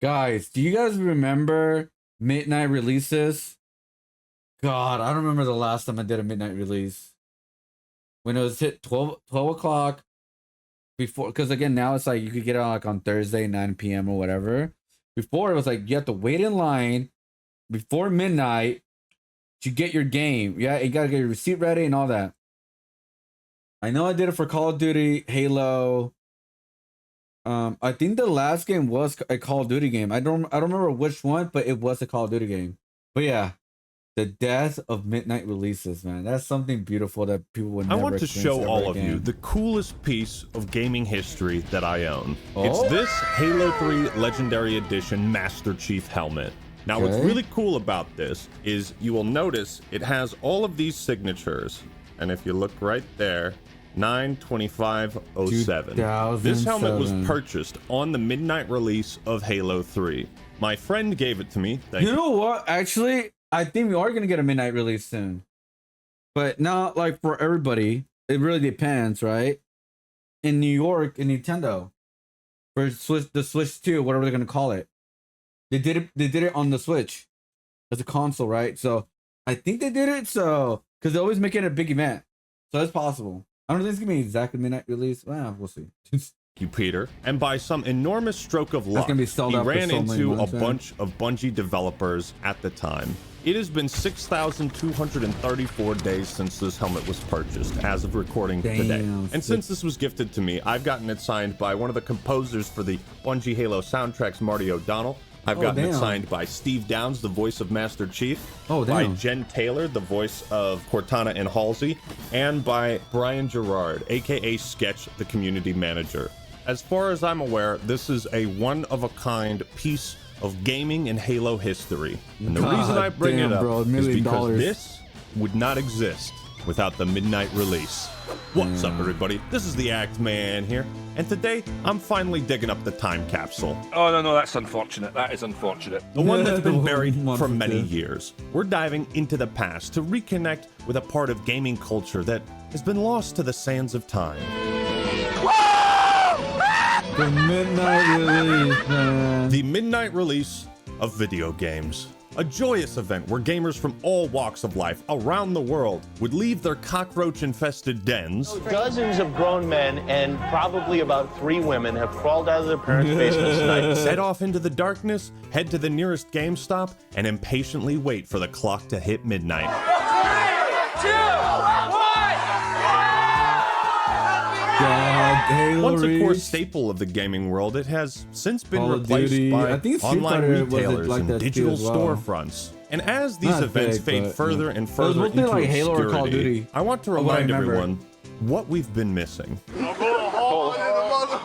Guys, do you guys remember midnight releases? God, I don't remember the last time I did a midnight release. When it was hit 12 o'clock before, because again, now it's like you could get it on, like on Thursday, 9 p.m. or whatever. Before it was like you have to wait in line before midnight to get your game. Yeah, you gotta get your receipt ready and all that. I know I did it for Call of Duty, Halo. I think the last game was a Call of Duty game. I don't remember which one, but it was a Call of Duty game. But yeah, the death of midnight releases, man. That's something beautiful that people would I never want to experience show ever all of again. you the coolest piece of gaming history that I own. Oh? It's this Halo 3 Legendary Edition Master Chief helmet. Now, what's Okay. really cool about this is you will notice it has all of these signatures. And if you look right there, 9/25/07. This helmet was 2007. purchased on the midnight release of Halo 3. My friend gave it to me. Thank You know what? Actually, I think we are gonna get a midnight release soon, but not like for everybody. It really depends, right? In New York, in Nintendo, for Switch, the Switch 2, whatever they're gonna call it, they did it. They did it on the Switch as a console, right? So I think they did it so because they always make it a big event, so it's possible. I don't think it's gonna be exactly midnight release. Well, we'll see. you, Peter. And by some enormous stroke of luck, gonna be sold he out for ran so many into a months, man. bunch of Bungie developers at the time. It has been 6,234 days since this helmet was purchased, as of recording today. Damn, And since this was gifted to me, I've gotten it signed by one of the composers for the Bungie Halo soundtracks, Marty O'Donnell. I've gotten it damn. signed by Steve Downs, the voice of Master Chief, Oh, by damn. Jen Taylor, the voice of Cortana and Halsey, and by Brian Gerard, aka Sketch, the community manager. As far as I'm aware, this is a one-of-a-kind piece of gaming and Halo history. And the God reason I bring damn, it up bro, $1 is million. because this would not exist without the midnight release. What's up, everybody? This is the Actman here, and today I'm finally digging up the time capsule. Oh, no, that's unfortunate. That is unfortunate. The one that's The been one buried for with many the- years. We're diving into the past to reconnect with a part of gaming culture that has been lost to the sands of time. The midnight release, man. The midnight release of video games. A joyous event where gamers from all walks of life around the world would leave their cockroach-infested dens, Dozens of grown men and probably about 3 women have crawled out of their parents' basements tonight. set off into the darkness, head to the nearest GameStop, and impatiently wait for the clock to hit midnight. God, Halo Once a core Reach. staple of the gaming world, it has since been Call of replaced Duty. by I think Street online Fighter was retailers like and that too digital as well. storefronts. And as these Not events big, fade but, further yeah. and It was further mostly into like Halo or obscurity, Call of Duty, I want to from what I remind remember. everyone what we've been missing.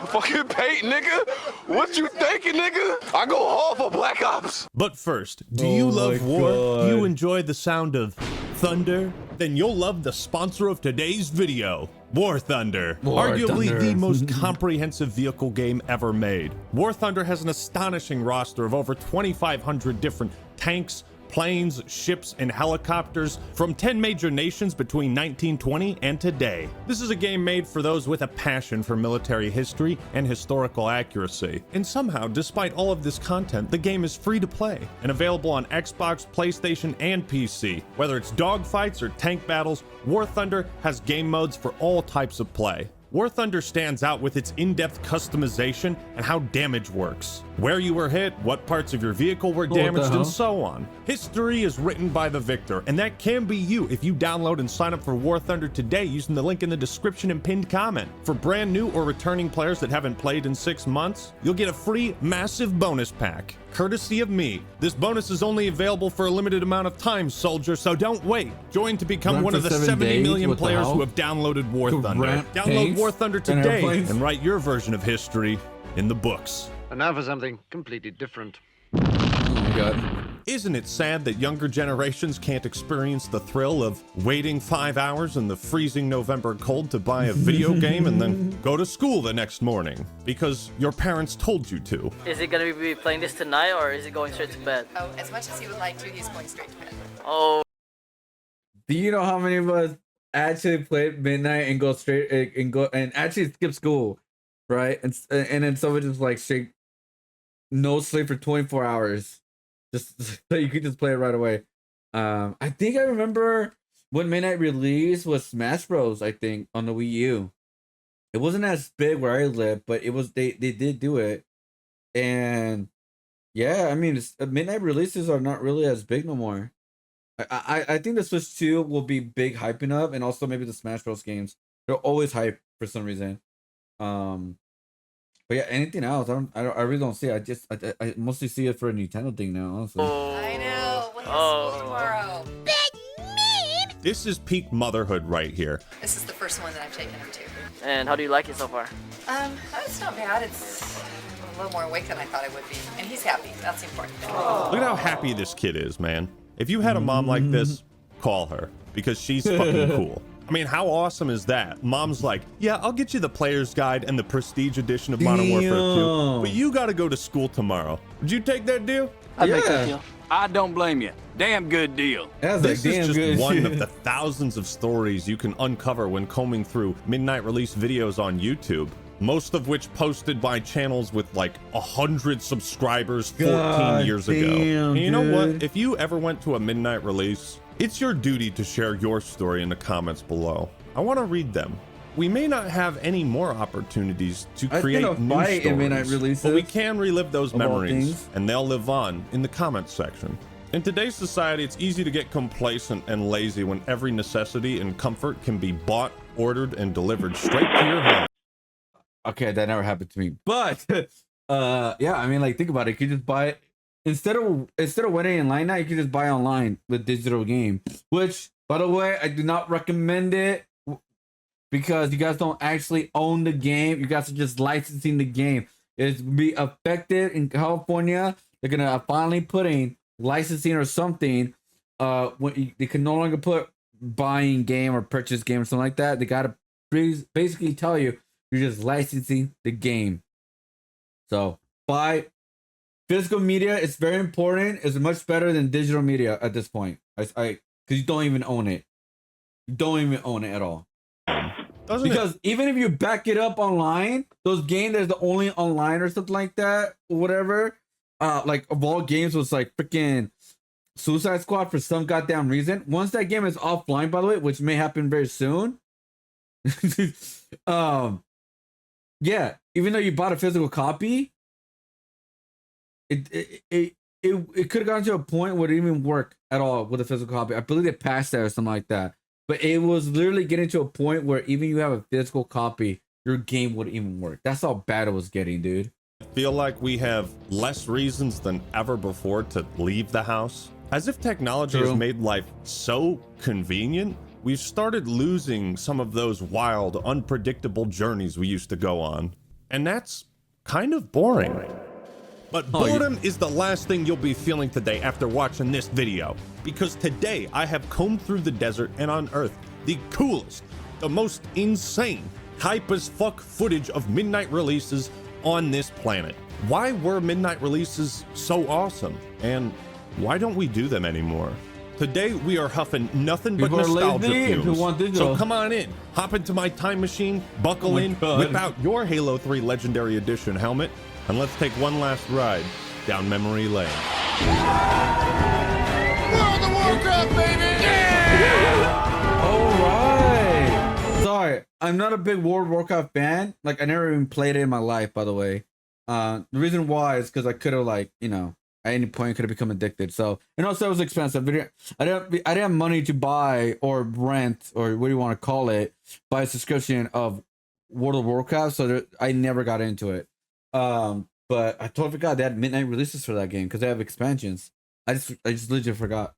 Fucking paint, nigga. What you thinking, nigga? I go hard for Black Ops. But first, do you Oh love my war? Do you God. enjoy the sound of thunder? Then you'll love the sponsor of today's video, War Thunder. War Arguably Thunder. the most comprehensive vehicle game ever made. War Thunder has an astonishing roster of over 2,500 different tanks, planes, ships, and helicopters from 10 major nations between 1920 and today. This is a game made for those with a passion for military history and historical accuracy. And somehow, despite all of this content, the game is free to play and available on Xbox, PlayStation, and PC. Whether it's dogfights or tank battles, War Thunder has game modes for all types of play. War Thunder stands out with its in-depth customization and how damage works. Where you were hit, what parts of your vehicle were What the damaged, hell? and so on. History is written by the victor, and that can be you if you download and sign up for War Thunder today using the link in the description and pinned comment. For brand new or returning players that haven't played in 6 months, you'll get a free massive bonus pack, courtesy of me. This bonus is only available for a limited amount of time, soldier, so don't wait. Join to become Run one for of the 7 70 days? million What the players hell? who have downloaded War To Thunder. ramp Download tanks War Thunder and today airplanes? and write your version of history in the books. And now for something completely different. Oh my God. Isn't it sad that younger generations can't experience the thrill of waiting 5 hours in the freezing November cold to buy a video game and then go to school the next morning because your parents told you to? Is he gonna be playing this tonight or is he going straight to bed? Oh, as much as he would like to, he's going straight to bed. Oh, Do you know how many of us actually play midnight and go straight and go and actually skip school, right? And then someone just like straight no sleep for 24 hours. Just so you could just play it right away. I think I remember when midnight release was Smash Bros. I think on the Wii U. It wasn't as big where I live, but it was they did do it, and yeah, I mean midnight releases are not really as big no more. I think the Switch 2 will be big hyping up, and also maybe the Smash Bros. Games. They're always hype for some reason. But yeah, anything else? I really don't see it. I mostly see it for a Nintendo thing now. Honestly. I know. We'll have school tomorrow. This is peak motherhood right here. This is the first one that I've taken him to. And how do you like it so far? It's not bad. It's a little more awake than I thought it would be. And he's happy. That's important. Look at how happy this kid is, man. If you had a mom like this, call her, because she's fucking cool. I mean, how awesome is that? Mom's like, yeah, I'll get you the player's guide and the prestige edition of Modern Warfare 2, but you gotta go to school tomorrow. Would you take that deal? I'd make that deal. I don't blame you. Damn good deal. This is just one of the thousands of stories you can uncover when combing through midnight release videos on YouTube, most of which posted by channels with like 100 subscribers 14 years ago. And you know what? If you ever went to a midnight release, it's your duty to share your story in the comments below. I want to read them. We may not have any more opportunities to create new stories, but we can relive those memories, and they'll live on in the comments section. In today's society, it's easy to get complacent and lazy when every necessity and comfort can be bought, ordered, and delivered straight to your home. Okay, that never happened to me. But yeah, I mean, like, think about it. You could just buy it instead of waiting in line now. You can just buy online with digital game. Which, by the way, I do not recommend it because you guys don't actually own the game. You guys are just licensing the game. It's be affected in California. They're gonna finally put in licensing or something. They can no longer put buying game or purchase game or something like that. They gotta basically tell you you're just licensing the game. So buy physical media. It's very important. It's much better than digital media at this point. Because you don't even own it. You don't even own it at all. Because even if you back it up online, those games there's the only online or something like that, or whatever. Like of all games was like freaking Suicide Squad for some goddamn reason. Once that game is offline, by the way, which may happen very soon. Yeah, even though you bought a physical copy, it could have gotten to a point where it didn't even work at all with a physical copy. I believe it passed that or something like that. But it was literally getting to a point where even you have a physical copy, your game wouldn't even work. That's how bad it was getting, dude. I feel like we have less reasons than ever before to leave the house. As if technology has made life so convenient, we've started losing some of those wild, unpredictable journeys we used to go on. And that's kind of boring. But boredom is the last thing you'll be feeling today after watching this video. Because today I have combed through the desert and unearthed the coolest, the most insane, hype as fuck footage of midnight releases on this planet. Why were midnight releases so awesome? And why don't we do them anymore? Today we are huffing nothing but nostalgia fumes. So come on in, hop into my time machine, buckle in, whip out your Halo 3 Legendary Edition helmet, and let's take one last ride down memory lane. World of Warcraft, baby! Yeah! All right. Sorry, I'm not a big World of Warcraft fan. Like, I never even played it in my life, by the way. The reason why is because I could have, like, you know, at any point could have become addicted. So, and also it was expensive. I didn't have money to buy or rent, or what do you want to call it, buy a subscription of World of Warcraft. So I never got into it. But I totally forgot they had midnight releases for that game because they have expansions. I just legit forgot.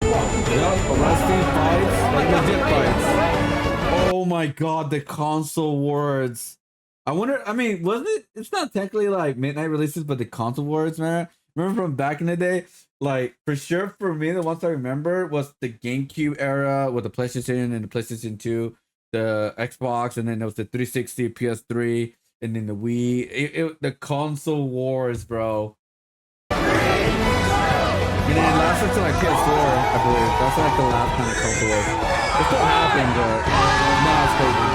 Arresting fights, like legit fights. Oh my god, the console wars. I wonder, I mean, wasn't it? It's not technically like midnight releases, but the console wars, man. Remember from back in the day? Like, for sure, for me, the ones I remember was the GameCube era with the PlayStation and the PlayStation 2, the Xbox, and then there was the 360, PS3, and then the Wii. The console wars, bro. And then it lasted until like PS4, I believe. That's like the last kind of console wars. It still happened, but now it's crazy.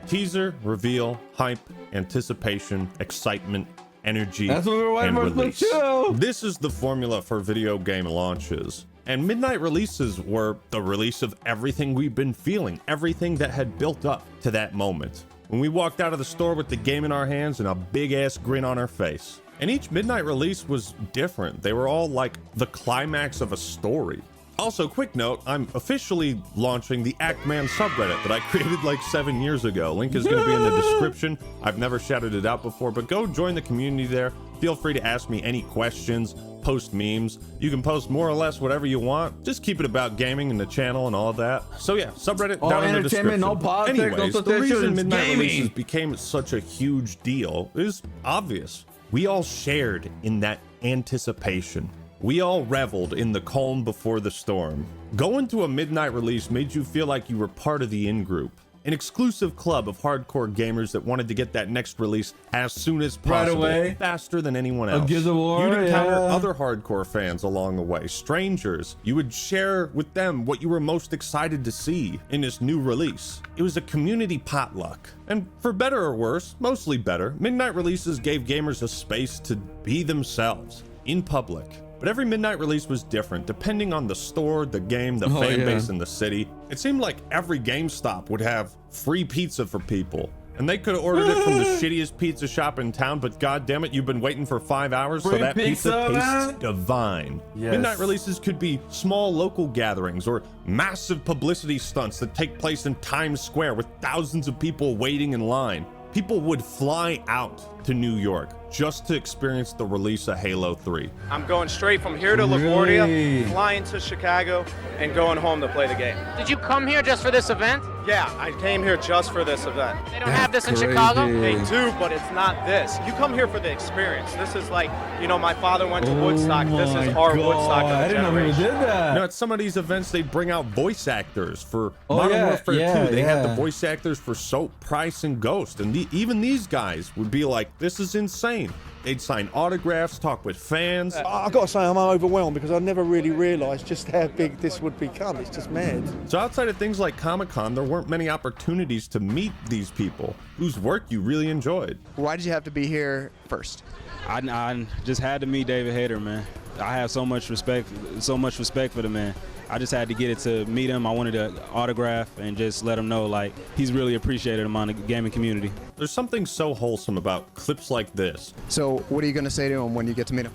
Teaser, reveal, hype, anticipation, excitement, energy, That's what we were waiting and for release. too. This is the formula for video game launches. And midnight releases were the release of everything we've been feeling, everything that had built up to that moment. When we walked out of the store with the game in our hands and a big ass grin on our face. And each midnight release was different. They were all like the climax of a story. Also, quick note, I'm officially launching the Actman subreddit that I created like 7 years ago. Link is going to be in the description. I've never shouted it out before, but go join the community there. Feel free to ask me any questions, post memes. You can post more or less whatever you want. Just keep it about gaming and the channel and all that. So yeah, subreddit All down in the entertainment, description. no politics, Anyways, no the reason politicians, midnight gaming. releases became such a huge deal is obvious. We all shared in that anticipation. We all reveled in the calm before the storm. Going to a midnight release made you feel like you were part of the in-group, an exclusive club of hardcore gamers that wanted to get that next release as soon as possible, away. faster than anyone else. Gears of War, You'd encounter yeah. other hardcore fans along the way, strangers. You would share with them what you were most excited to see in this new release. It was a community potluck. And for better or worse, mostly better, midnight releases gave gamers a space to be themselves in public. But every midnight release was different, depending on the store, the game, the fan base, and the city. It seemed like every GameStop would have free pizza for people. And they could have ordered it from the shittiest pizza shop in town, but goddammit, you've been waiting for 5 hours, so Free that pizza tastes man. divine. Yes. Midnight releases could be small local gatherings or massive publicity stunts that take place in Times Square with thousands of people waiting in line. People would fly out to New York just to experience the release of Halo 3. I'm going straight from here to LaGuardia, Really? flying to Chicago, and going home to play the game. Did you come here just for this event? Yeah, I came here just for this event. They don't have this in Crazy. Chicago? They do, but it's not this. You come here for the experience. This is like, you know, my father went to Woodstock. This is our Woodstock of I the didn't know who generation. did that. Now, at some of these events, they bring out voice actors for Oh, Modern yeah, Warfare yeah, 2. They had the yeah. voice actors for Soap, Price, and Ghost. And even these guys would be like, this is insane. They'd sign autographs, talk with fans. I've got to say I'm overwhelmed because I never really realised just how big this would become. It's just mad. So outside of things like Comic-Con, there weren't many opportunities to meet these people whose work you really enjoyed. Why did you have to be here first? I just had to meet David Hayter, man. I have so much respect for the man. I just had to get it to meet him. I wanted to autograph and just let him know, like, he's really appreciated among the gaming community. There's something so wholesome about clips like this. So what are you going to say to him when you get to meet him?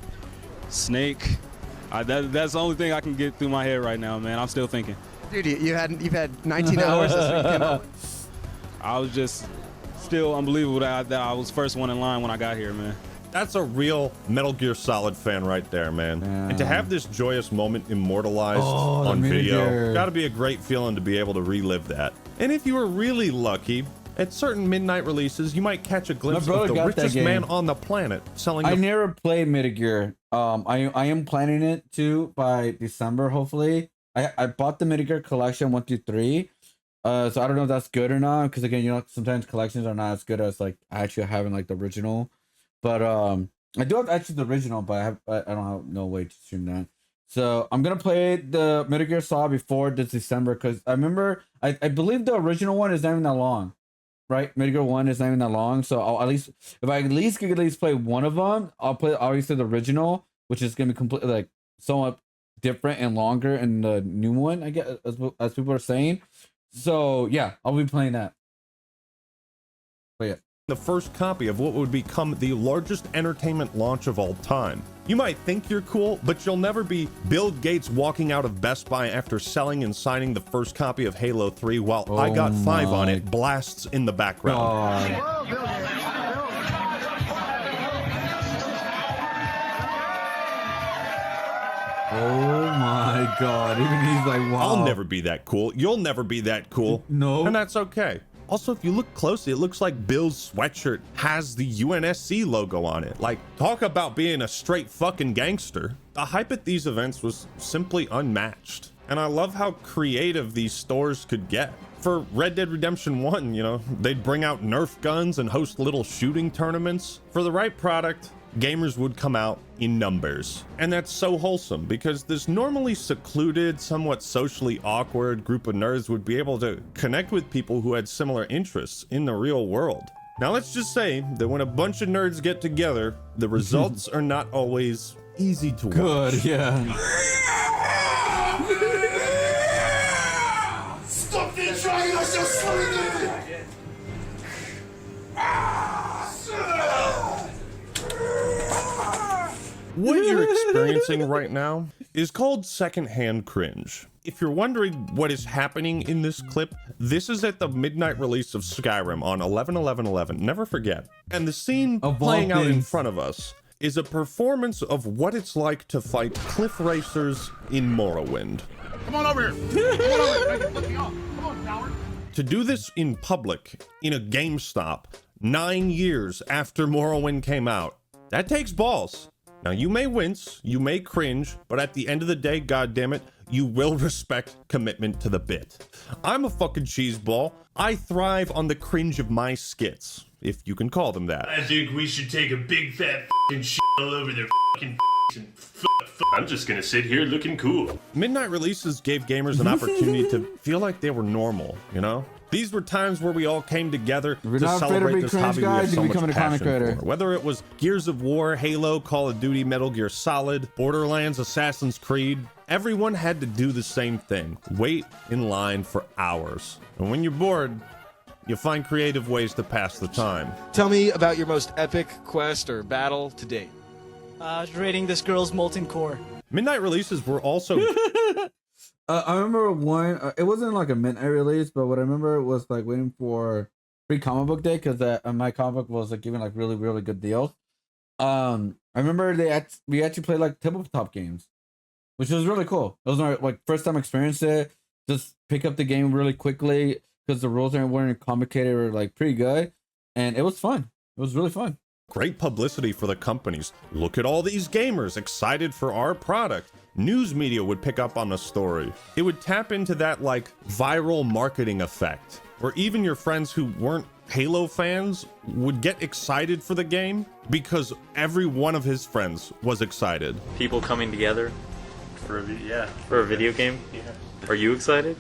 Snake. That's the only thing I can get through my head right now, man. I'm still thinking. Dude, you've had 19 hours this weekend. I was just still unbelievable that I was first one in line when I got here, man. That's a real Metal Gear Solid fan right there, man. Yeah. And to have this joyous moment immortalized Oh, on the video, Meteor. gotta be a great feeling to be able to relive that. And if you were really lucky, at certain midnight releases, you might catch a glimpse brother of the got that richest game. man on the planet selling I the never played Metagear. I am planning it to by December, hopefully. I bought the Metagear collection 1 through 3. So I don't know if that's good or not, because again, you know, sometimes collections are not as good as like actually having like the original. But I do have actually the original, but I don't have no way to stream that. So I'm gonna play the Metal Gear Solid before this December, because I remember I believe the original one is not even that long, right? Metal Gear 1 is not even that long. So I'll at least, if I at least could at least play one of them, I'll play obviously the original, which is gonna be completely like somewhat different and longer, and the new one, I guess, as people are saying. So yeah, I'll be playing that. But yeah. the first copy of what would become the largest entertainment launch of all time. You might think you're cool, but you'll never be Bill Gates walking out of Best Buy after selling and signing the first copy of Halo 3 while I Got 5 on it blasts in the background. Oh my god, even he's like, wow. I'll never be that cool. You'll never be that cool. No. And that's okay. Also, if you look closely, it looks like Bill's sweatshirt has the UNSC logo on it. Like, talk about being a straight fucking gangster. The hype at these events was simply unmatched. And I love how creative these stores could get. For Red Dead Redemption 1, you know, they'd bring out Nerf guns and host little shooting tournaments. For the right product, gamers would come out in numbers. And that's so wholesome because this normally secluded, somewhat socially awkward group of nerds would be able to connect with people who had similar interests in the real world. Now let's just say that when a bunch of nerds get together, the results are not always easy to watch. Good, yeah. Stop the dragon, I shall slay thee! What you're experiencing right now is called secondhand cringe. If you're wondering what is happening in this clip, this is at the midnight release of Skyrim on 11/11/11. Never forget. And the scene playing out in front of us is a performance of what it's like to fight cliff racers in Morrowind. Come on over here! Come on over here! Let me off! Come on, coward! To do this in public, in a GameStop, 9 years after Morrowind came out, that takes balls. Now you may wince, you may cringe, but at the end of the day, goddammit, you will respect commitment to the bit. I'm a fucking cheeseball. I thrive on the cringe of my skits, if you can call them that. I think we should take a big fat f***ing shit all over their f***ing and I'm just gonna sit here looking cool. Midnight releases gave gamers an opportunity to feel like they were normal, you know? These were times where we all came together to celebrate this hobby we have so much passion for. Whether it was Gears of War, Halo, Call of Duty, Metal Gear Solid, Borderlands, Assassin's Creed, everyone had to do the same thing. Wait in line for hours. And when you're bored, you find creative ways to pass the time. Tell me about your most epic quest or battle to date. Raiding this girl's molten core. Midnight releases were also... I remember one, it wasn't like a midnight release, but what I remember was like waiting for free comic book day because my comic book was like giving like really, really good deals. I remember we actually played like tabletop games, which was really cool. It was my like first time experienced it. Just pick up the game really quickly because the rules weren't complicated or like pretty good. And it was fun. It was really fun. Great publicity for the companies. Look at all these gamers excited for our product. News media would pick up on the story. It would tap into that like viral marketing effect, where even your friends who weren't Halo fans would get excited for the game because every one of his friends was excited. People coming together For a video game? Yeah. Are you excited?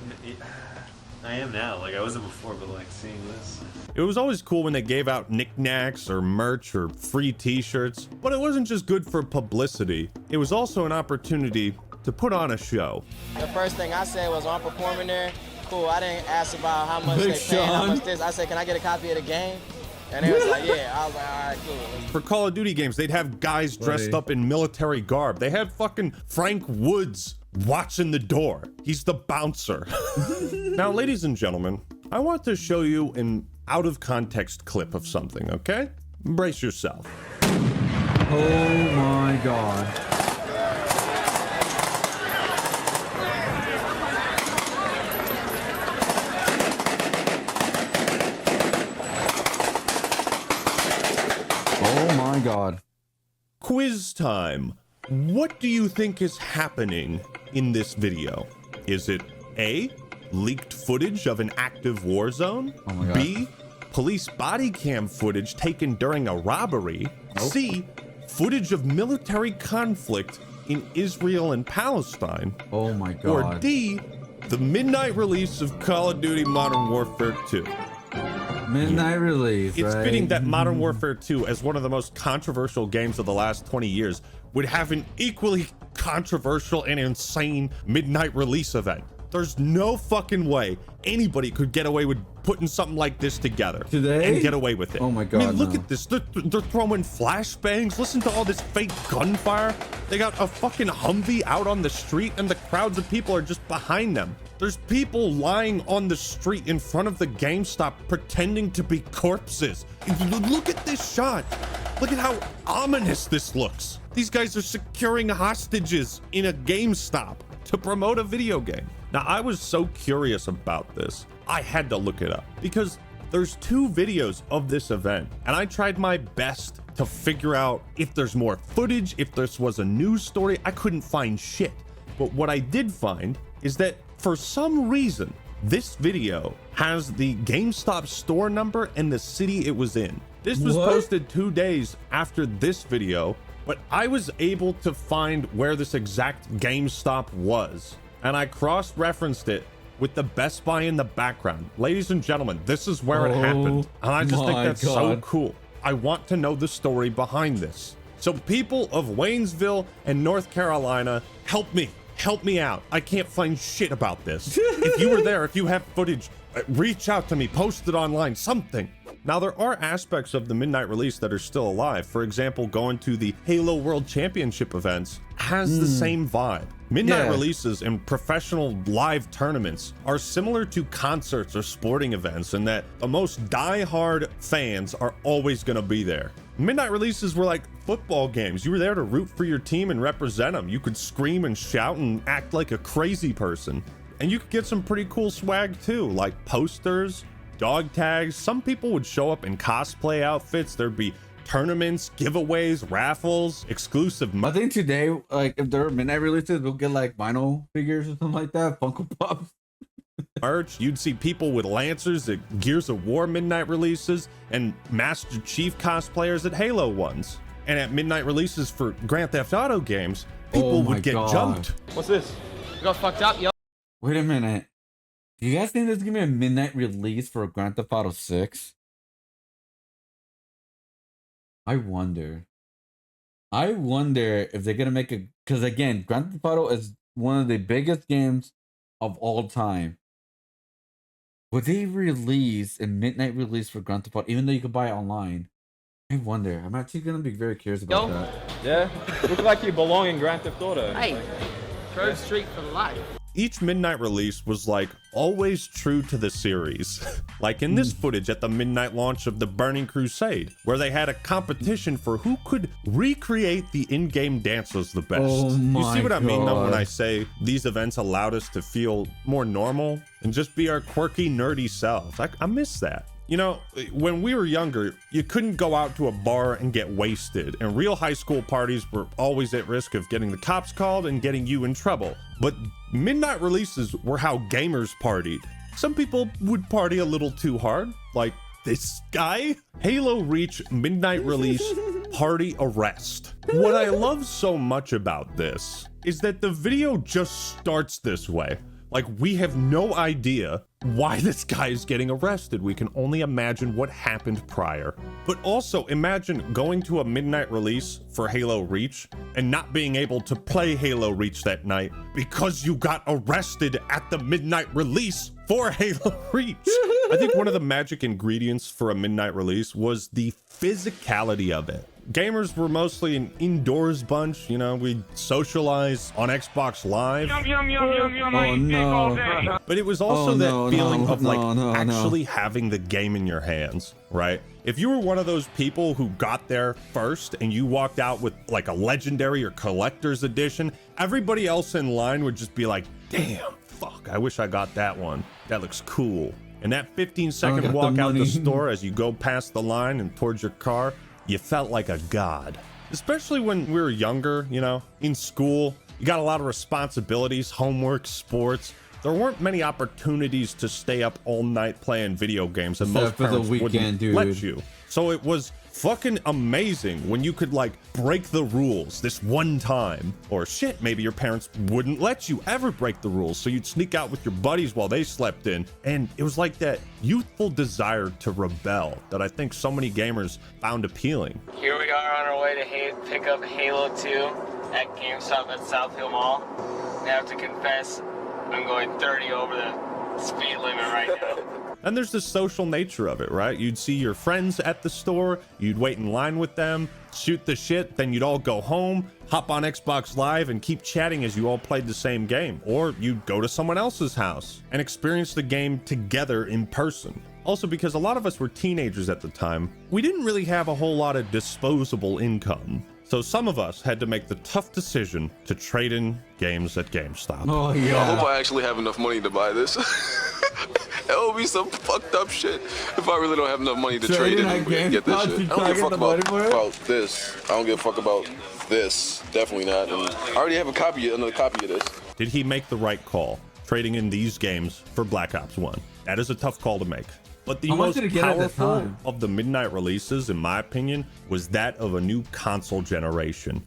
I am now. Like, I wasn't before, but like seeing this. It was always cool when they gave out knickknacks or merch or free t-shirts, but it wasn't just good for publicity. It was also an opportunity to put on a show. The first thing I said was, I'm performing there. Cool, I didn't ask about how much they paying, how much this. I said, can I get a copy of the game? And they was like, yeah. I was like, all right, cool. For Call of Duty games, they'd have guys dressed up in military garb. They had fucking Frank Woods watching the door. He's the bouncer. Now, ladies and gentlemen, I want to show you an out of context clip of something, okay? Brace yourself. Oh my god. Oh my god. Quiz time. What do you think is happening in this video? Is it A, leaked footage of an active war zone? Oh my god. B, police body cam footage taken during a robbery? Nope. C, footage of military conflict in Israel and Palestine? Oh my god. Or D, the midnight release of Call of Duty Modern Warfare 2? Midnight release, It's right? fitting that Modern Warfare 2, as one of the most controversial games of the last 20 years, would have an equally controversial and insane midnight release event. There's no fucking way anybody could get away with putting something like this together Today? and get away with it. Oh my god, I mean, look no. at this. They're throwing flashbangs. Listen to all this fake gunfire. They got a fucking Humvee out on the street and the crowds of people are just behind them. There's people lying on the street in front of the GameStop pretending to be corpses. Look at this shot. Look at how ominous this looks. These guys are securing hostages in a GameStop to promote a video game. Now, I was so curious about this, I had to look it up because there's 2 videos of this event, and I tried my best to figure out if there's more footage, if this was a news story. I couldn't find shit. But what I did find is that For some reason, this video has the GameStop store number and the city it was in. This was posted 2 days after this video, but I was able to find where this exact GameStop was, and I cross-referenced it with the Best Buy in the background. Ladies and gentlemen, this is where it happened, and I just think that's so cool. I want to know the story behind this. So people of Waynesville and North Carolina, help me out. I can't find shit about this. If you were there, if you have footage, reach out to me, post it online, something. Now, there are aspects of the midnight release that are still alive. For example, going to the Halo World Championship events has the same vibe. Midnight releases and professional live tournaments are similar to concerts or sporting events in that the most die-hard fans are always going to be there. Midnight releases were like football games. You were there to root for your team and represent them. You could scream and shout and act like a crazy person. And you could get some pretty cool swag too, like posters, dog tags. Some people would show up in cosplay outfits. There'd be tournaments, giveaways, raffles, exclusive. I think today, like if there are midnight releases, we'll get like vinyl figures or something like that, Funko Pops. Merch. You'd see people with Lancers at Gears of War midnight releases and Master Chief cosplayers at Halo ones. And at midnight releases for Grand Theft Auto games, people would get jumped. What's this? You got fucked up, yo. Wait a minute. Do you guys think there's gonna be a midnight release for Grand Theft Auto 6? I wonder if they're gonna make a, because again, Grand Theft Auto is one of the biggest games of all time. Would they release a midnight release for Grand Theft Auto, even though you could buy it online? I wonder. I'm actually gonna be very curious about that. Yeah, look like you belong in Grand Theft Auto. Hey, Grove Street for life. Each midnight release was like always true to the series. Like in this footage at the midnight launch of the Burning Crusade, where they had a competition for who could recreate the in-game dances the best. You see what I mean though when I say these events allowed us to feel more normal and just be our quirky, nerdy selves. I miss that. You know, when we were younger, you couldn't go out to a bar and get wasted, and real high school parties were always at risk of getting the cops called and getting you in trouble. But midnight releases were how gamers partied. Some people would party a little too hard, like this guy. Halo Reach midnight release party arrest. What I love so much about this is that the video just starts this way. Like, we have no idea why this guy is getting arrested. We can only imagine what happened prior. But also imagine going to a midnight release for Halo Reach and not being able to play Halo Reach that night because you got arrested at the midnight release for Halo Reach. I think one of the magic ingredients for a midnight release was the physicality of it. Gamers were mostly an indoors bunch, you know, we'd socialize on Xbox Live. Oh no. But it was also feeling of actually having the game in your hands, right? If you were one of those people who got there first and you walked out with like a legendary or collector's edition, everybody else in line would just be like, damn, fuck, I wish I got that one. That looks cool. And that 15-second walk out the store as you go past the line and towards your car, you felt like a god. Especially when we were younger, you know, in school, you got a lot of responsibilities, homework, sports. There weren't many opportunities to stay up all night playing video games, and most parents wouldn't let you. So it was fucking amazing when you could like break the rules this one time, or shit, maybe your parents wouldn't let you ever break the rules, so you'd sneak out with your buddies while they slept in. And it was like that youthful desire to rebel that I think so many gamers found appealing. Here we are on our way to pick up Halo 2 at GameStop at South Hill Mall. I have to confess, I'm going 30 over the speed limit right now. And there's the social nature of it, right? You'd see your friends at the store, you'd wait in line with them, shoot the shit, then you'd all go home, hop on Xbox Live and keep chatting as you all played the same game. Or you'd go to someone else's house and experience the game together in person. Also, because a lot of us were teenagers at the time, we didn't really have a whole lot of disposable income. So some of us had to make the tough decision to trade in games at GameStop. Oh yeah. I hope I actually have enough money to buy this. It would be some fucked up shit if I really don't have enough money to trade in and get this shit. I don't give a fuck about this. I don't give a fuck about this. Definitely not. And I already have another copy of this. Did he make the right call? trading in these games for Black Ops 1. That is a tough call to make. But the How much most did it get at the powerful time? of the midnight releases, in my opinion, was that of a new console generation.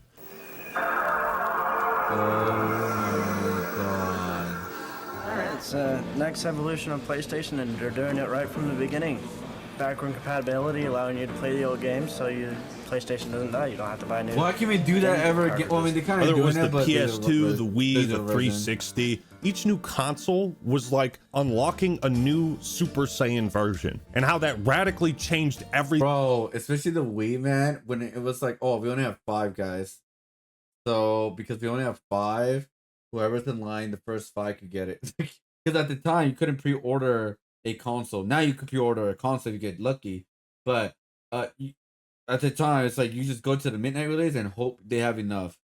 It's next evolution of PlayStation, and they're doing it right from the beginning. Backward compatibility, allowing you to play the old games, so PlayStation doesn't die. You don't have to buy new. Why can't we do that ever again? Well, I mean, they kind of Whether it doing was the it, but PS2, the Wii, the digital 360, each new console was like unlocking a new Super Saiyan version, and how that radically changed everything. Bro, especially the Wii, man, when it was like, oh, we only have 5 guys. So, because we only have 5, whoever's in line, the first 5 could get it. Because at the time, you couldn't pre-order a console. Now you could pre-order a console if you get lucky. But at the time, it's like you just go to the midnight release and hope they have enough.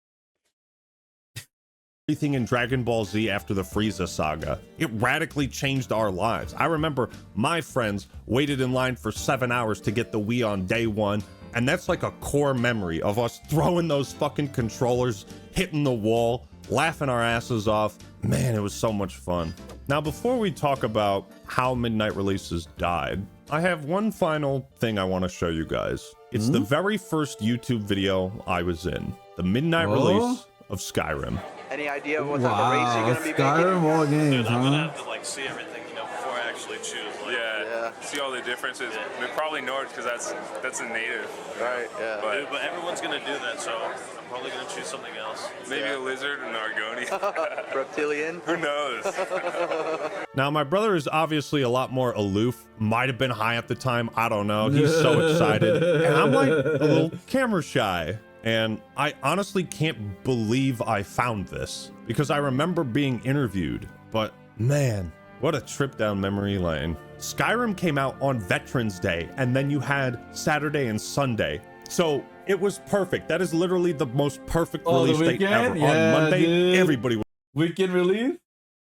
Everything in Dragon Ball Z after the Frieza saga. It radically changed our lives. I remember my friends waited in line for 7 hours to get the Wii on day 1. And that's like a core memory of us throwing those fucking controllers, hitting the wall, laughing our asses off. Man, it was so much fun. Now, before we talk about how midnight releases died, I have one final thing I want to show you guys. It's the very first YouTube video I was in. The midnight release of Skyrim. Any idea what type of race you're gonna be Skyrim making? all games, Dude, I'm gonna huh? have to like see everything, you know, before I actually choose. Like, Yeah, see all the differences. I mean, probably North because that's a native. Right, yeah. Dude, but everyone's gonna do that, so I'm probably gonna choose something else. Maybe a lizard, an Argonian. Reptilian? Who knows? Now, my brother is obviously a lot more aloof. Might have been high at the time. I don't know. He's so excited. And I'm like a little camera shy. And I honestly can't believe I found this because I remember being interviewed. But man, what a trip down memory lane. Skyrim came out on Veterans Day, and then you had Saturday and Sunday. So it was perfect. That is literally the most perfect release date ever. Yeah, on Monday, dude. everybody was Weekend release?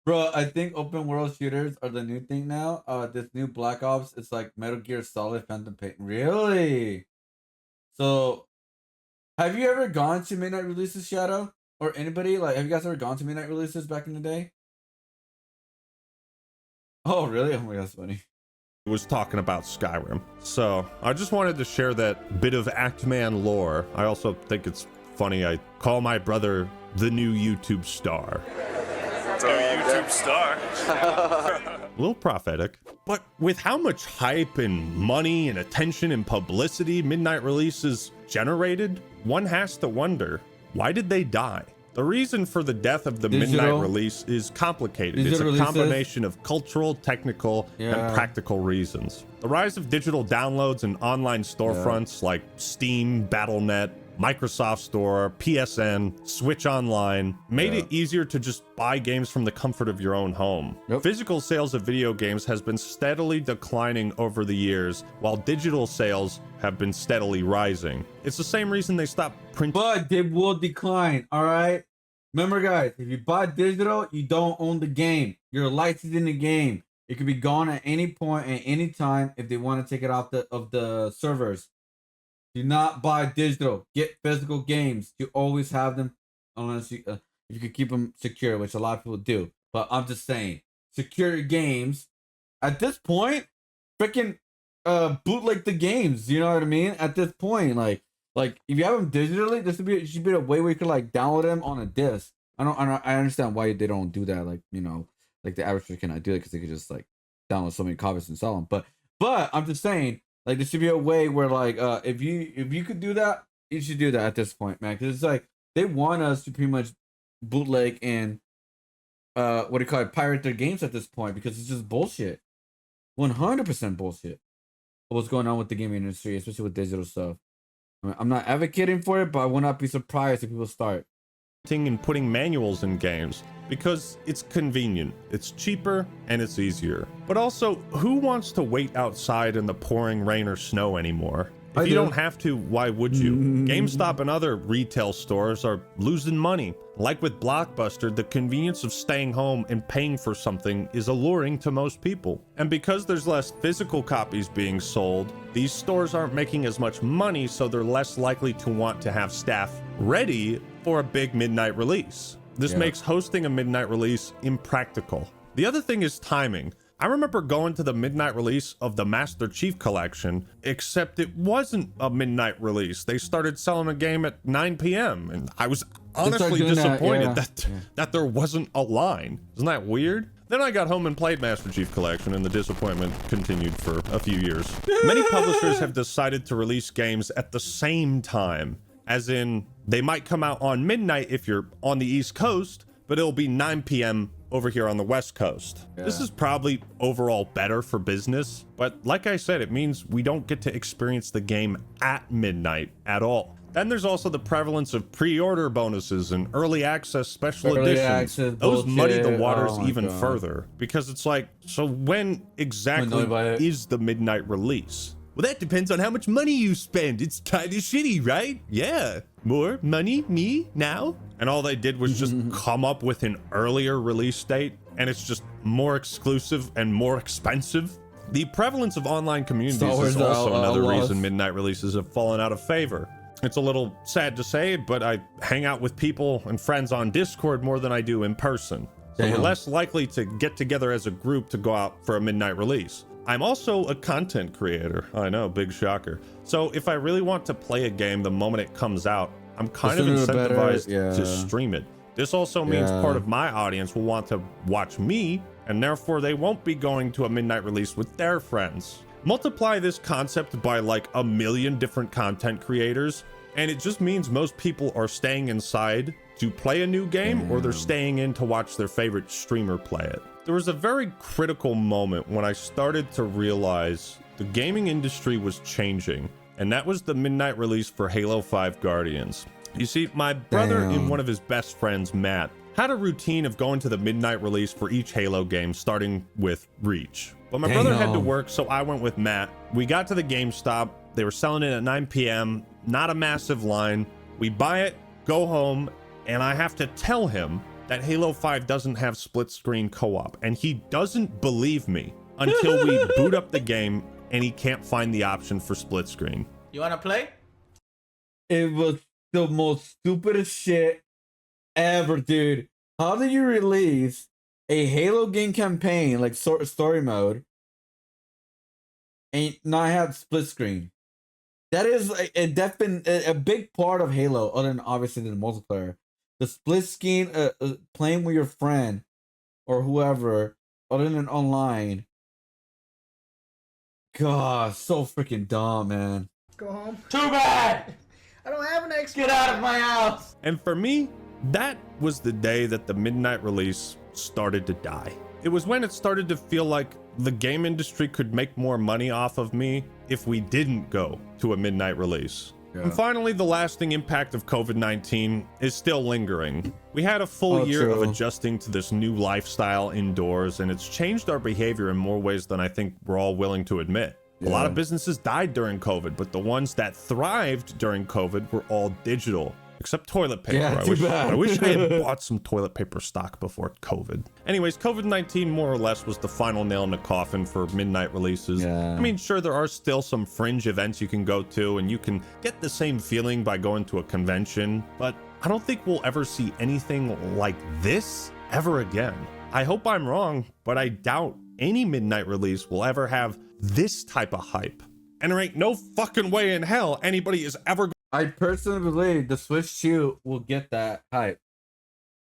Bro, I think open world shooters are the new thing now. This new Black Ops, it's like Metal Gear Solid Phantom Pain. Really? So, have you ever gone to midnight releases, Shadow? Or anybody? Like, have you guys ever gone to midnight releases back in the day? Oh, really? Oh my god, that's funny. was talking about Skyrim. So I just wanted to share that bit of Actman lore. I also think it's funny I call my brother the new YouTube star. New YouTube star. A little prophetic. But with how much hype and money and attention and publicity midnight releases generated, one has to wonder, why did they die? The reason for the death of the midnight release is complicated. It's a combination of cultural, technical, and practical reasons. The rise of digital downloads and online storefronts like Steam, Battle.net, Microsoft Store, PSN, Switch Online made it easier to just buy games from the comfort of your own home. Physical sales of video games has been steadily declining over the years, while digital sales have been steadily rising. It's the same reason they stopped printing. But they will decline, all right? Remember, guys, if you buy digital, you don't own the game. You're licensed in the game. It could be gone at any point, at any time, if they want to take it off the servers. Do not buy digital. Get physical games. You always have them, unless you if you can keep them secure, which a lot of people do. But I'm just saying, secure your games. At this point, freaking bootleg the games. You know what I mean? At this point, like if you have them digitally, this should be a way where you could like download them on a disc. I understand why they don't do that. Like, you know, like the average person cannot do it because they could just like download so many copies and sell them. But I'm just saying. Like, there should be a way where, like, if you could do that, you should do that at this point, man. Because it's like, they want us to pretty much bootleg and, pirate their games at this point. Because it's just bullshit. 100% bullshit. What's going on with the gaming industry, especially with digital stuff. I mean, I'm not advocating for it, but I would not be surprised if people start. And putting manuals in games because it's convenient, it's cheaper, and it's easier. But also, who wants to wait outside in the pouring rain or snow anymore? If you don't have to, why would you? GameStop and other retail stores are losing money. Like with Blockbuster, the convenience of staying home and paying for something is alluring to most people. And because there's less physical copies being sold, these stores aren't making as much money, so they're less likely to want to have staff ready for a big midnight release. This makes hosting a midnight release impractical. The other thing is timing. I remember going to the midnight release of the Master Chief Collection, except it wasn't a midnight release. They started selling a game at 9 p.m. and I was honestly disappointed that there wasn't a line. Isn't that weird? Then I got home and played Master Chief Collection, and the disappointment continued for a few years. Many publishers have decided to release games at the same time, as in they might come out on midnight if you're on the East Coast, but it'll be 9 p.m. over here on the West Coast. This is probably overall better for business, but like I said, it means we don't get to experience the game at midnight at all. Then there's also the prevalence of pre-order bonuses and early access special editions. Those muddy the waters even further, because it's like, so when exactly is the midnight release? Well, that depends on how much money you spend. It's kind of shitty, right? Yeah. More money, me, now? And all they did was just come up with an earlier release date, and it's just more exclusive and more expensive. The prevalence of online communities is also another reason midnight releases have fallen out of favor. It's a little sad to say, but I hang out with people and friends on Discord more than I do in person. So we're less likely to get together as a group to go out for a midnight release. I'm also a content creator. I know, big shocker. So if I really want to play a game the moment it comes out, I'm kind of incentivized to stream it. This also means part of my audience will want to watch me, and therefore they won't be going to a midnight release with their friends. Multiply this concept by like 1 million different content creators, and it just means most people are staying inside to play a new game, or they're staying in to watch their favorite streamer play it. There was a very critical moment when I started to realize the gaming industry was changing, and that was the midnight release for Halo 5 Guardians. You see, my brother and one of his best friends, Matt, had a routine of going to the midnight release for each Halo game, starting with Reach. But my brother had to work, so I went with Matt. We got to the GameStop. They were selling it at 9 p.m., not a massive line. We buy it, go home, and I have to tell him that Halo 5 doesn't have split screen co-op, and he doesn't believe me until we boot up the game and he can't find the option for split screen. You wanna play? It was the most stupidest shit ever, dude. How do you release a Halo game campaign, like story mode, and not have split screen? That is a big part of Halo, other than obviously the multiplayer. The split screen, playing with your friend or whoever, other than online. God, so freaking dumb, man. Go home. Too bad! I don't have an Xbox. Get out of my house! And for me, that was the day that the midnight release started to die. It was when it started to feel like the game industry could make more money off of me if we didn't go to a midnight release. And finally, the lasting impact of COVID-19 is still lingering. We had a full year of adjusting to this new lifestyle indoors, and it's changed our behavior in more ways than I think we're all willing to admit. A lot of businesses died during COVID, but the ones that thrived during COVID were all digital. Except toilet paper. I wish I had bought some toilet paper stock before COVID. Anyways, COVID-19 more or less was the final nail in the coffin for midnight releases. I mean, sure, there are still some fringe events you can go to, and you can get the same feeling by going to a convention, but I don't think we'll ever see anything like this ever again. I hope I'm wrong, but I doubt any midnight release will ever have this type of hype. And there ain't no fucking way in hell anybody is ever. I personally believe the Switch 2 will get that hype.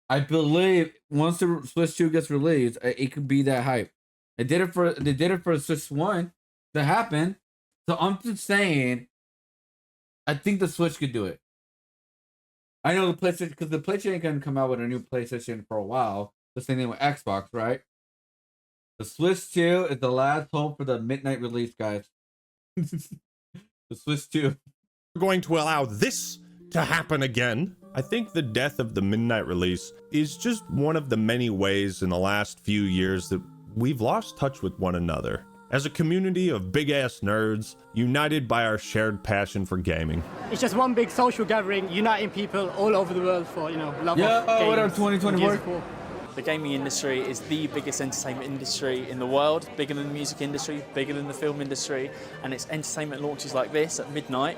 I believe once the Switch 2 gets released, it could be that hype. They did it for Switch 1 to happen. So I'm just saying, I think the Switch could do it. I know the PlayStation, because the PlayStation ain't gonna come out with a new PlayStation for a while. The same thing with Xbox, right? The Switch 2 is the last hope for the midnight release, guys. The Switch 2. We're going to allow this to happen again. I think the death of the midnight release is just one of the many ways in the last few years that we've lost touch with one another. As a community of big-ass nerds, united by our shared passion for gaming. It's just one big social gathering, uniting people all over the world for, love of games. What up, 2024? The gaming industry is the biggest entertainment industry in the world, bigger than the music industry, bigger than the film industry, and it's entertainment launches like this at midnight,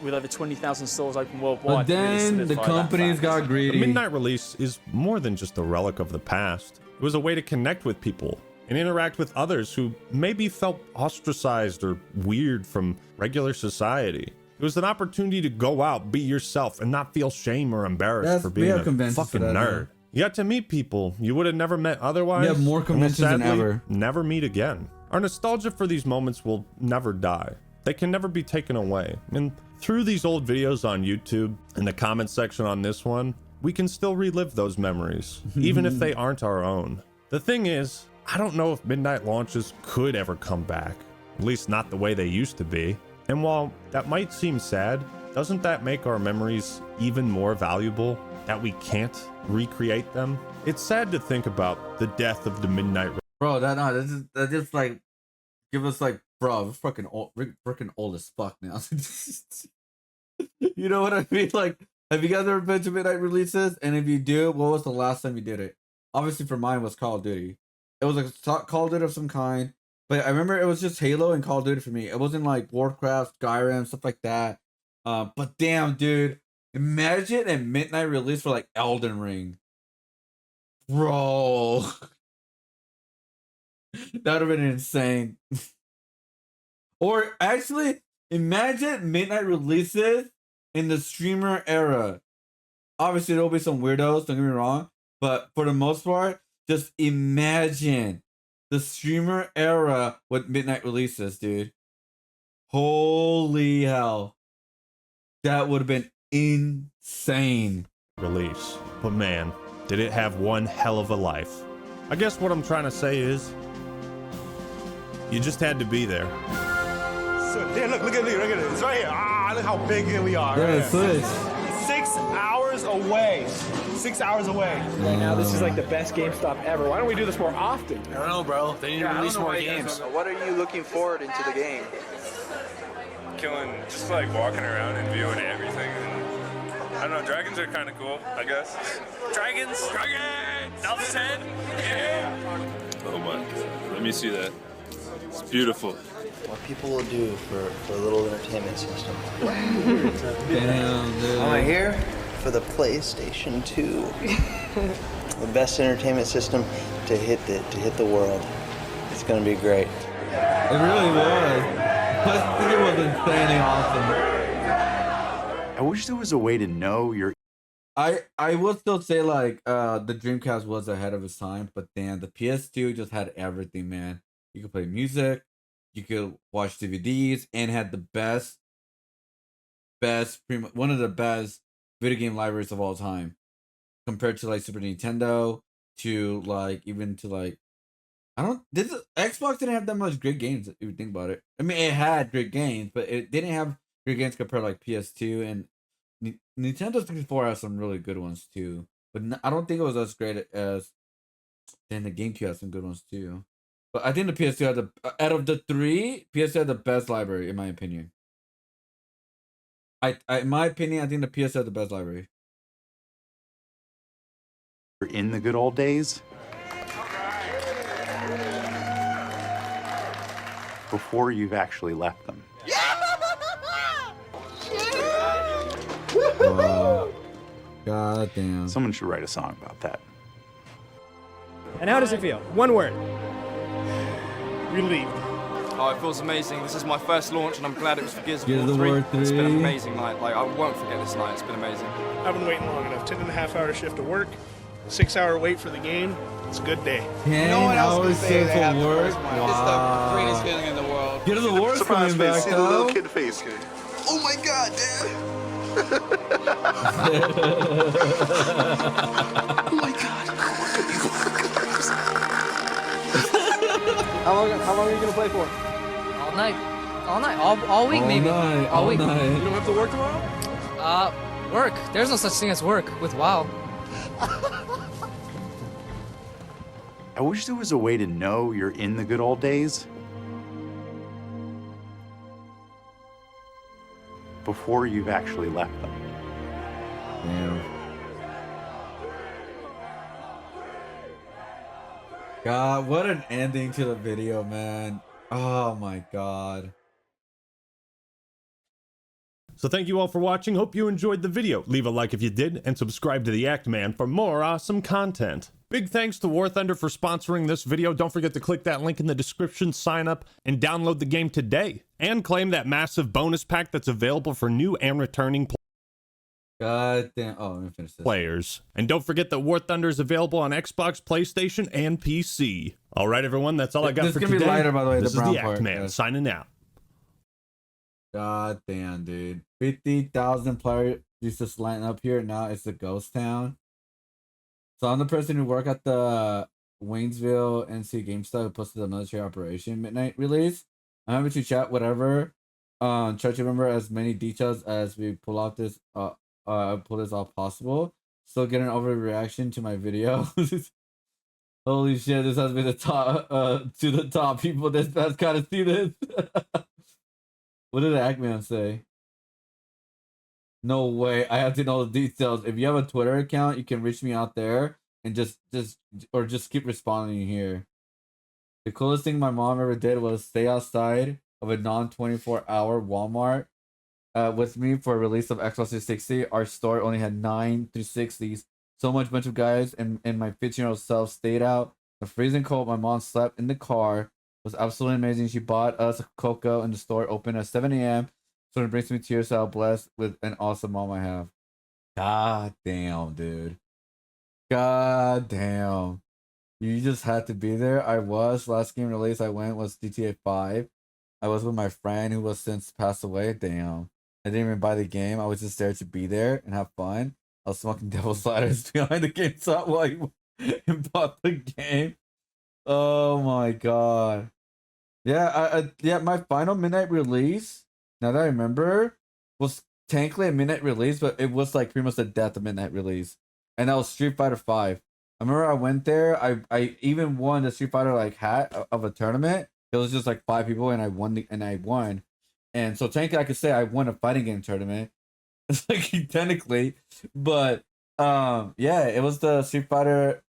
with over 20,000 stores open worldwide. But then the companies got greedy. The midnight release is more than just a relic of the past. It was a way to connect with people and interact with others who maybe felt ostracized or weird from regular society. It was an opportunity to go out, be yourself, and not feel shame or embarrassed for being a fucking nerd. You got to meet people you would have never met otherwise. We have more conventions than ever. Never meet again. Our nostalgia for these moments will never die. They can never be taken away. And through these old videos on YouTube and the comment section on this one, we can still relive those memories, even if they aren't our own. The thing is, I don't know if midnight launches could ever come back, at least not the way they used to be. And while that might seem sad, doesn't that make our memories even more valuable, that we can't recreate them? It's sad to think about the death of the midnight. Bro, that just like give us like, bro, we're freaking old as fuck now. You know what I mean? Like, have you guys ever been to midnight releases? And if you do, what was the last time you did it? Obviously, for mine was Call of Duty. It was like a Call of Duty of some kind. But I remember it was just Halo and Call of Duty for me. It wasn't like Warcraft, Skyrim, stuff like that. But damn, dude, imagine a midnight release for like Elden Ring. Bro. That would have been insane. Or actually, imagine midnight releases in the streamer era. Obviously, there'll be some weirdos, don't get me wrong. But for the most part, just imagine the streamer era with midnight releases, dude. Holy hell. That would have been insane. Release. But man, did it have one hell of a life. I guess what I'm trying to say is, you just had to be there. So, yeah, look at it. It's right here. Ah, look how big we are. Yeah, right it's 6 hours away. 6 hours away. Right now, this is like the best GameStop ever. Why don't we do this more often? I don't know, bro. They need to release more games. What are you looking forward into the game? Killing, just like walking around and viewing everything. And, I don't know, dragons are kind of cool, I guess. Dragons! Dragons! Out 10? Yeah! Oh my god. Let me see that. It's beautiful. What people will do for a little entertainment system. Damn, dude. I'm here for the PlayStation 2. The best entertainment system to hit the world. It's gonna be great. It really was. Plus, it was insanely awesome. I wish there was a way to know your. I would still say like the Dreamcast was ahead of its time, but damn, the PS2 just had everything, man. You could play music, you could watch DVDs, and had the best, one of the best video game libraries of all time, compared to like Super Nintendo, to like even to like, Xbox didn't have that much great games if you think about it. I mean, it had great games, but it didn't have great games compared to like PS2, and Nintendo 64 has some really good ones too. But I don't think it was as great as. Then the GameCube has some good ones too. But I think the PS2 had out of the three, PS2 had the best library in my opinion. In my opinion, I think the PS2 had the best library. In the good old days. Before you've actually left them. God damn. Someone should write a song about that. And how does it feel? One word. Relieved. Oh, it feels amazing. This is my first launch, and I'm glad it was for Gears of Gears War of 3. War 3. It's been an amazing night. Like, I won't forget this night. It's been amazing. I've been waiting long enough. 10.5-hour shift to work, 6-hour wait for the game. It's a good day. 10 hours shift for work. Wow. It's the greatest feeling in the world. Gears of War's coming back, See the little kid face. Oh my god, Dad! Oh my god! How long are you gonna play for? All night, all week maybe. All week. You don't have to work tomorrow? Work. There's no such thing as work with WoW. I wish there was a way to know you're in the good old days. Before you've actually left them. Damn. God, what an ending to the video, man. Oh my God. So thank you all for watching. Hope you enjoyed the video. Leave a like if you did, and subscribe to the Actman for more awesome content. Big thanks to War Thunder for sponsoring this video. Don't forget to click that link in the description, sign up, and download the game today. And claim that massive bonus pack that's available for new and returning God damn. Oh, let me finish this. Players. And don't forget that War Thunder is available on Xbox, PlayStation, and PC. All right, everyone, that's all I got for today. This is gonna be lighter, by the way. This the is the brown part, Actman signing out. God damn, dude. 50,000 players used to line up here. Now it's a ghost town. So I'm the person who worked at the Waynesville NC GameStop who posted the military operation midnight release. I'm happy to chat whatever. Try to remember as many details as we pull off this pull this off possible. Still getting overreaction to my video. Holy shit, this has been the top to the top people this past gotta see this. What did the Actman say? No way. I have to know the details. If you have a Twitter account, you can reach me out there and just keep responding here. The coolest thing my mom ever did was stay outside of a non-24-hour Walmart with me for a release of Xbox 360. Our store only had 9 360s. So much bunch of guys and my 15-year-old self stayed out. The freezing cold. My mom slept in the car. It was absolutely amazing. She bought us a cocoa in the store, open at 7 a.m. So it brings me tears. So I'm blessed with an awesome mom I have. God damn, dude. God damn. You just had to be there. I was. Last game release I went was GTA 5. I was with my friend who was since passed away. Damn. I didn't even buy the game. I was just there to be there and have fun. I was smoking devil sliders behind the GameStop while he bought the game. Oh my God. Yeah, yeah, my final midnight release, now that I remember, was technically a midnight release, but it was like pretty much the death of midnight release. And that was Street Fighter 5. I remember I went there, I even won the Street Fighter like hat of a tournament. It was just like 5 people and I won. And so technically I could say I won a fighting game tournament. It's like technically, but yeah, it was the Street Fighter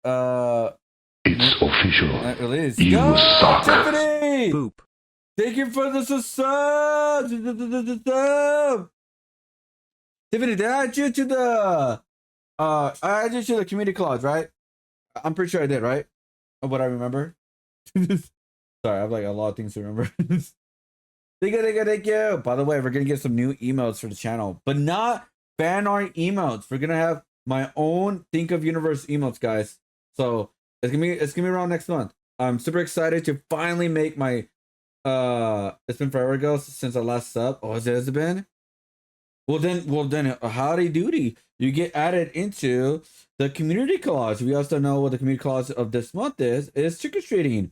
it's official. Release. You Go, suck. Tiffany! Boop. Thank you for the sub. Tiffany, did I add you to the I added you to the community collage, right? I'm pretty sure I did, right? Of what I remember. Sorry, I have like a lot of things to remember. Thank you. By the way, we're gonna get some new emotes for the channel, but not fan art emotes. We're gonna have my own Think of Universe emotes, guys. So it's gonna be around next month. I'm super excited to finally make my it's been forever ago since I last sub. Oh, has it been? Well then howdy doody. You get added into the community collage. If you guys don't know what the community collage of this month is trick-or-treating.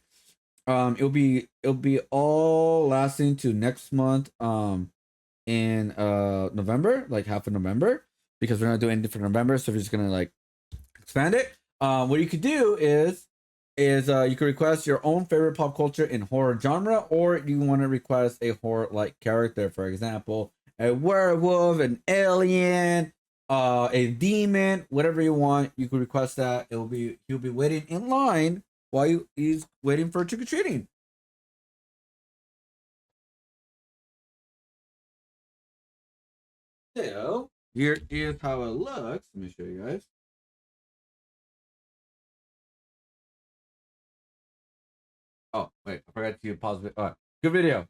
It'll be all lasting to next month in November, like half of November, because we're not doing anything for November, so we're just gonna like expand it. What you could do is you could request your own favorite pop culture in horror genre, or you want to request a horror like character, for example, a werewolf, an alien, a demon, whatever you want. You could request that. He'll be waiting in line while he's waiting for trick or treating. So here's how it looks. Let me show you guys. Oh, wait, I forgot to pause it. All right, good video.